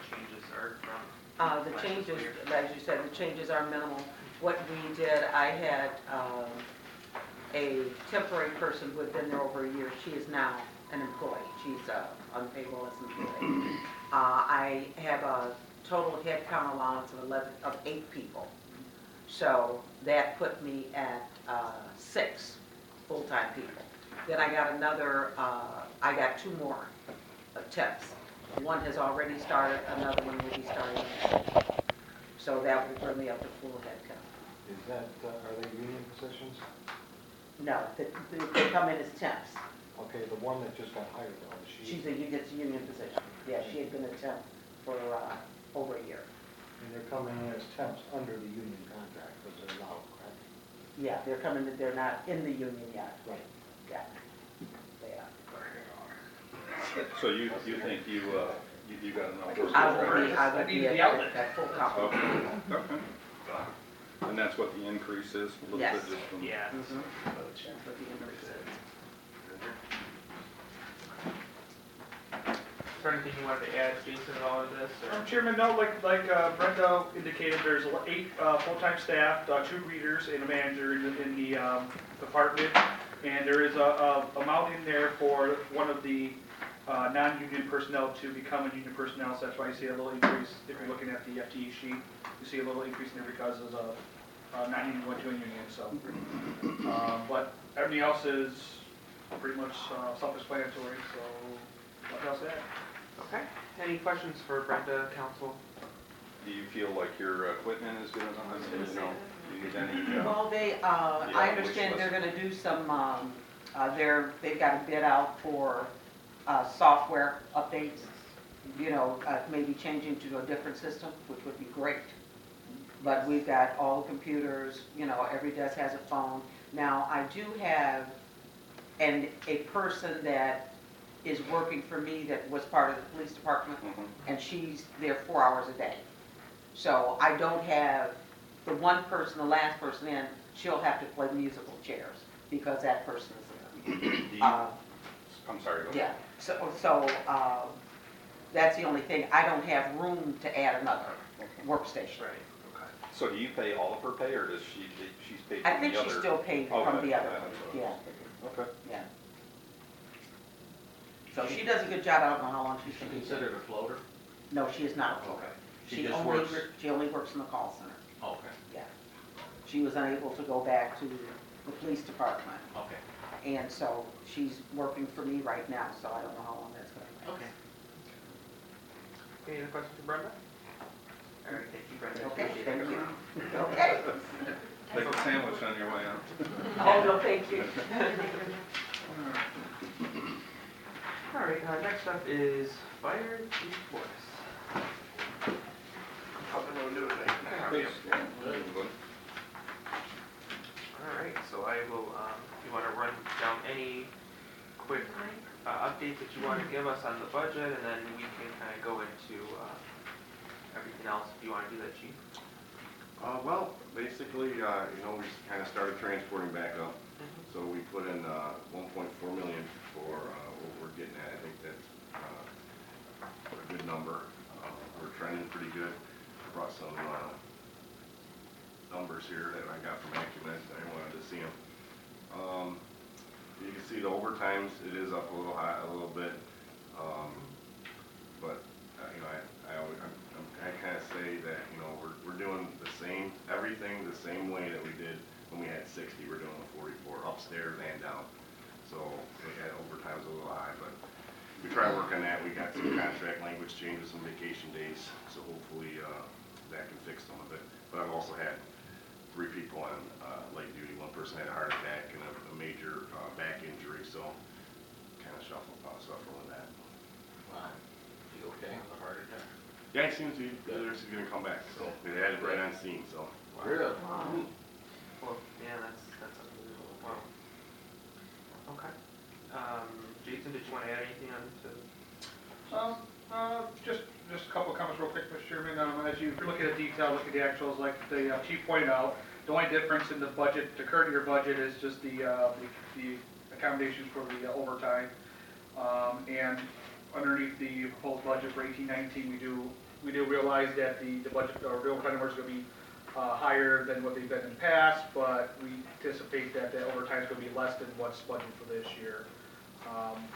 changes are from? The changes, as you said, the changes are minimal. What we did, I had a temporary person who had been there over a year. She is now an employee. She's on payroll as an employee. I have a total headcount allowance of 8 people. So that put me at 6 full-time people. Then I got I got 2 more temps. One has already started, another one will be starting. So that would bring me up to full headcount. Is that, are they union positions? No, they come in as temps. Okay, the one that just got hired though, is she? It's a union position. Yeah, she had been a temp for over a year. And they're coming in as temps under the union contract, because they're allowed, correct? Yeah, they're not in the union yet. Right. Yeah, they are. So you think you got enough? I would be at full complement. Okay. And that's what the increase is? A little Yes. bit just from- Yeah. That's what the increase is. Is there anything you wanted to add, Jason, at all of this? Or? Chairman, no, like Brenda indicated, there's 8 full-time staff, 2 greeters, and a manager in the department. And there is a amount in there for one of the non-union personnel to become a union personnel, so that's why you see a little increase. If you're looking at the FTE sheet, you see a little increase in there because of non-union went to a union. So, but everything else is pretty much self-explanatory. So, what else to add? Okay. Any questions for Brenda, council? Do you feel like your equipment is good enough? You know, do you need any? Well, I understand they're going to do some. They've got a bid out for software updates. You know, maybe changing to a different system, which would be great. But we've got all the computers. You know, every desk has a phone. Now, I do have a person that is working for me that was part of the police department, and she's there 4 hours a day. So I don't have the one person, the last person in, she'll have to play musical chairs because that person is there. I'm sorry. Go ahead. Yeah, so that's the only thing. I don't have room to add another workstation. Right. Okay. So do you pay all of her pay, or does she's paid I from think the other? she's still paid from Okay. the other. Yeah. Yeah, Okay. yeah. So she does a good job. I don't know how long she's been. Considered a floater? No, she is not a floater. Okay. She just only works. she only works in the call center. Okay. Yeah. She was unable to go back to the police department. Okay. And so she's working for me right now, so I don't know how long that's going to last. Okay. Any other questions for Brenda? All right, thank you, Brenda. Okay, Appreciate thank it. you. Okay. Take a sandwich on your way out. Oh, no, thank you. All right, next up is Fire Chief Portis. How's everyone doing today? All right, so I will, you want to run down any quick updates that you want to give us on the budget, and then we can kind of go into everything else if you want to do that, Chief. Well, basically, you know, we kind of started transporting back up. So we put in 1.4 million for what we're getting at. I think that's a good number. We're trending pretty good. I brought some numbers here that I got from Acumen. I wanted to see them. You can see the overtimes. It is up a little high, a little bit. But you know, I kind of say that, you know, we're doing everything the same way that we did when we had 60. We're doing the 44 upstairs and down. So overtime's a little high, but we try to work on that. We got some contract language changes, some vacation days, so hopefully that can fix some of it. But I've also had 3 people on light duty. One person had a heart attack and a major back injury, so kind of suffer with that. Wow. You okay with the heart attack? Yeah, it seems to be going to come back. So they had it right on scene. So. Really? Wow. Well, yeah, that's unbelievable. Wow. Okay. Jason, did you want to add anything on to? Just a couple of comments real quick, Mr. Chairman. As you look at the detail, look at the actuals, like the chief pointed out, the only difference in the budget, the current year budget, is just the accommodations for the overtime. And underneath the proposed budget for 18-19, we do realize that the budget, or the overtime numbers are going to be higher than what they've been in the past, but we anticipate that the overtime is going to be less than what's budgeted for this year.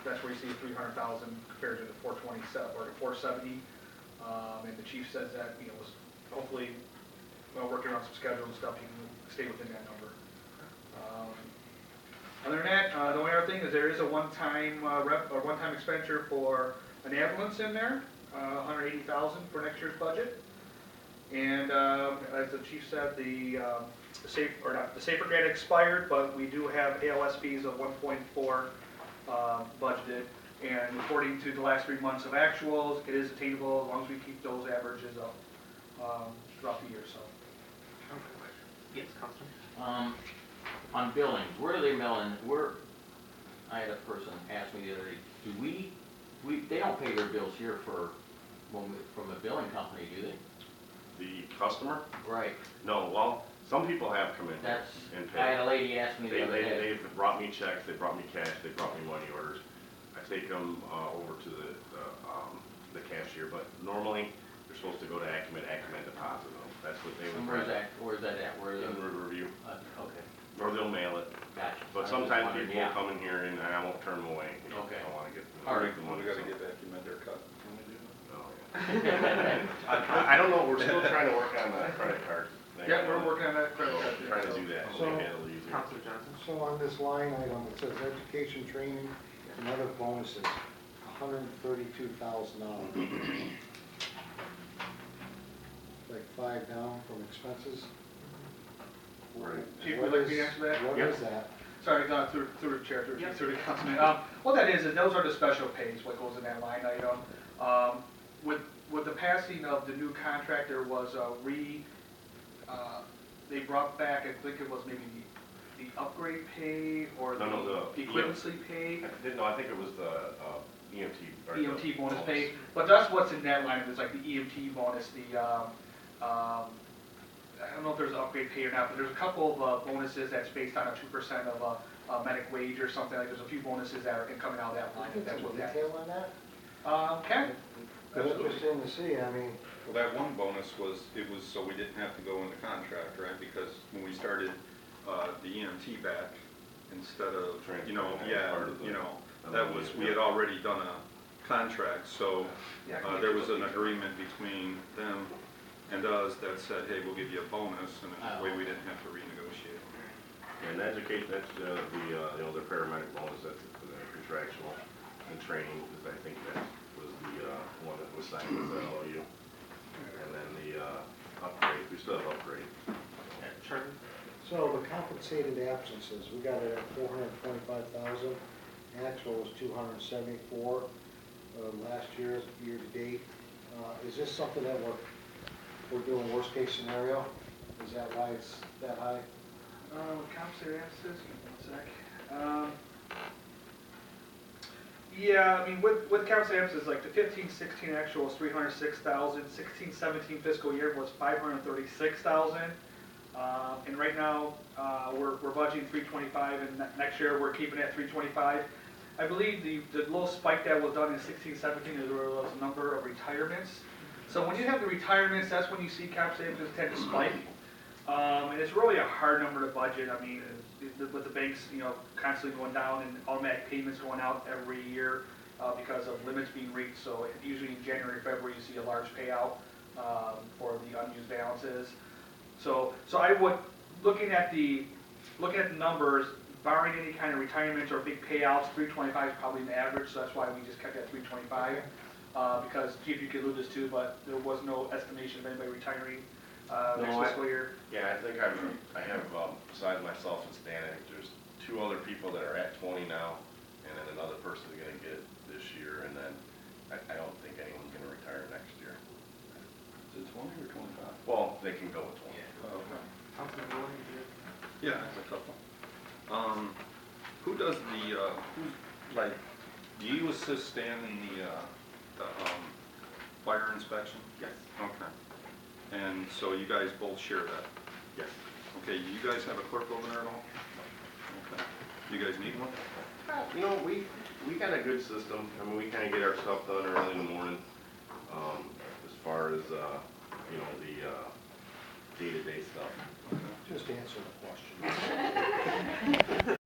That's where you see 300,000 compared to the 427 or the 470. And the chief says that, you know, was hopefully, working on some schedule and stuff, you can stay within that number. Other than that, the only other thing is there is a one-time one-time expenditure for an ambulance in there, 180,000 for next year's budget. And as the chief said, the Safer grant expired, but we do have ALS fees of 1.4 budgeted. And according to the last 3 months of actuals, it is attainable as long as we keep those averages up throughout the year. So. Yes, Councilman. On billings, where are they milling, I had a person ask me the other day, they don't pay their bills here from a billing company, do they? The customer? Right. No, well, some people have come in here That's, and I had paid. a lady ask me the other day. They've brought me checks, they brought me cash, they brought me money orders. I take them over to the cashier, but normally they're supposed to go to Acumen deposit them. That's what they would. And where's that at? Where In Riverview, okay, or they'll mail it. gotcha. But I was just sometimes wondering, people yeah. come in here and I won't turn them away. You know, Okay. I don't wanna get. All right. the money, We gotta so- get back, you meant their cut. Can we do that? Oh, yeah. I don't know, we're still trying to work on the credit card thing. Yeah, we're working on that credit card thing, Trying to so. do that, So- so make it a little easier. Councilman Johnson. So on this line item, it says education, training, and other bonuses, $132,000. Like 5 down from expenses. Right. Chief, What would you like me to is- answer that? What Yep. is that? Sorry, through the chair, through Yes. the councilman. What that is those are the special pays, what goes in that line item. With the passing of the new contract, there was they brought back, I think it was maybe the upgrade pay or No, the equivalency pay, I think it was the EMT. or the EMT bonus pay. But that's what's in that line, it's like the EMT bonus, I don't know if there's an upgrade pay or not, but there's a couple of bonuses that's based on a 2% of a medic wage or something, like there's a few bonuses that are coming out of that line, if that's what that. Detail on that? Ken? It's interesting to see, I mean, Well, that one bonus was so we didn't have to go into contract, right? Because when we started the EMT back, instead of, Part of the- that was, we had already done a contract, so there was an agreement between them and us that said, hey, we'll give you a bonus, and that way we didn't have to renegotiate. And educate, that's the paramedic bonus, that's contractual, and training, because I think that was the one that was signed with the LOU. And then the upgrade, we still have upgrade. Charlie. so the compensated absences, we got it at 425,000. Actual was 274 last year to date. Is this something that we're doing worst case scenario? Is that why it's that high? Compensated absences, give me 1 sec. Yeah, I mean, with compensated absences, like the 15-16 actual was 306,000, 16-17 fiscal year was 536,000. And right now, we're budgeting 325, and next year we're keeping it at 325. I believe the little spike that was done in 16-17 is where there was a number of retirements. So when you have the retirements, that's when you see compensated absences tend to spike. And it's really a hard number to budget. I mean, with the banks, constantly going down and automatic payments going out every year because of limits being reached. So usually in January, February, you see a large payout for the unused balances. So I would, looking at the numbers, barring any kind of retirements or big payouts, 325 is probably an average. So that's why we just kept it at 325. Because Chief, you could allude this too, but there was no estimation of anybody retiring next fiscal year. Yeah, I think I have, besides myself and Stan, I think there's 2 other people that are at 20 now, and then another person is gonna get it this year, and then I don't think anyone's gonna retire next year. Is it 20 or 25? Well, they can go with 20. Oh, okay. Councilman Williams. Yeah, it's a couple. Who does do you assist Stan in the fire inspection? Yes. Okay. And so you guys both share that? Yes. Okay, you guys have a clerk over there at all? Okay. You guys need one? You know, we got a good system. I mean, we kind of get our stuff done early in the morning. As far as, you know, the day-to-day stuff. Just answer the question.